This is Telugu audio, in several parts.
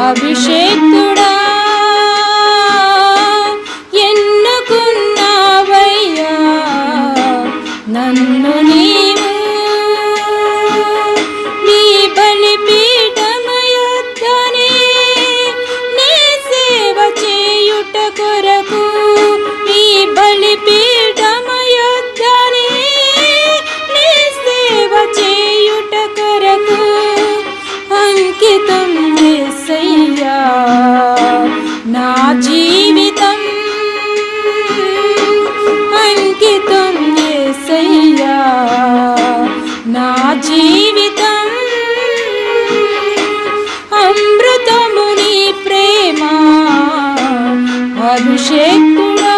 అభిషేక్తుడా ఎన్నుకున్నావయ్యా నన్ను నీవు నీ బలిపీఠము యొద్దనే నీ సేవ చేయుట కొరకు నీ బలిపీఠము యొద్దనే నీ సేవ చేయుట కొరకు అంకితం యేసయ్యా నా జీవితం అంకితం యేసయ్యా నా జీవితం అమృతము నీ ప్రేమ అభిషేకుడా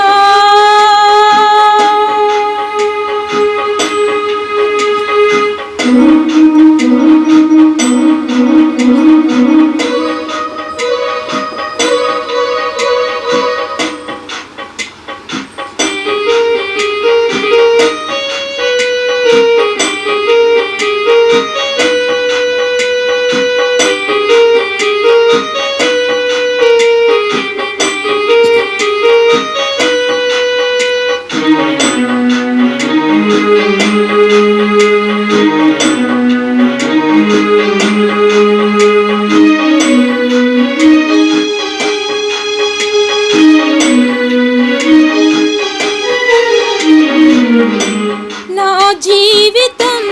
జీవితం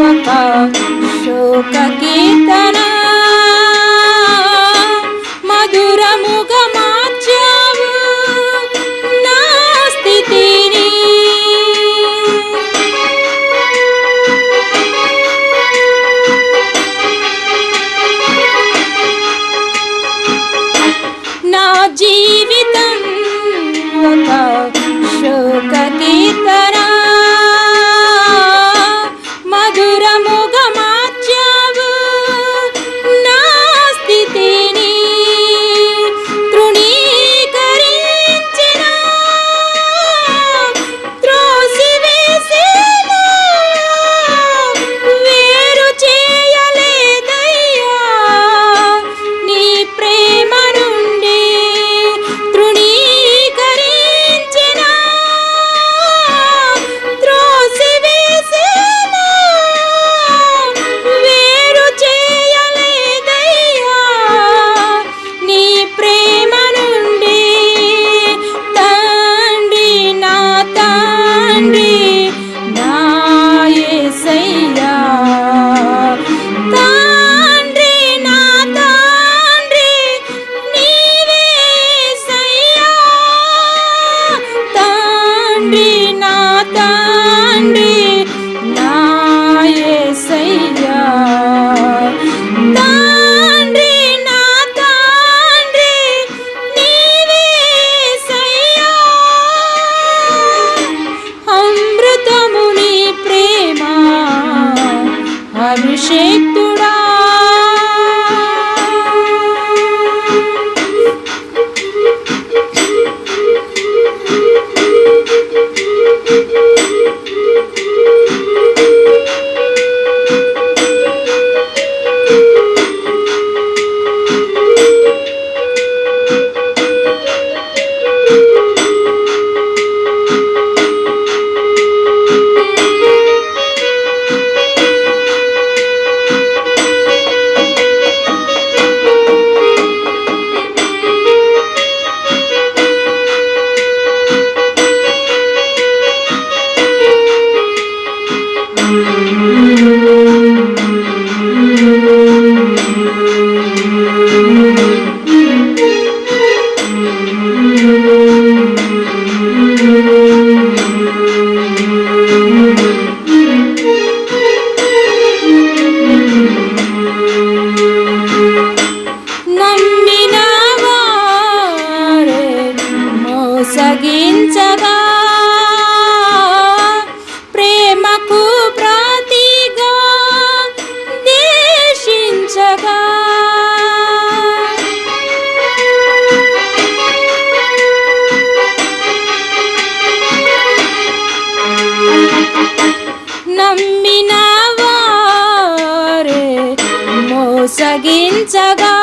ఒక శోక కీర్తన మధురముగా మార్చావు నా స్థితిని నా జీవితం ఒక శోక కీర్తన మధురముగా మార్చావు నా స్థితిని తృణీకరించిన త్రోసివేసిన వేరు చేయలేదయ్యా నీ ప్రేమ నుండి తృణీకరించిన త్రోసివేసిన వేరు చేయలేదయ్యా నీ ప్రేమ నుండి తండ్రి నా తండ్రి నా యేసయ్యా తండ్రి నా తండ్రి నీవే యేసయ్యా తండ్రి నా తండ్రి నా యేసయ్యా తండ్రి నా తండ్రి నీవే యేసయ్యా అమృతము నీ ప్రేమ అభిషేక్తుడా కొనసాగించగా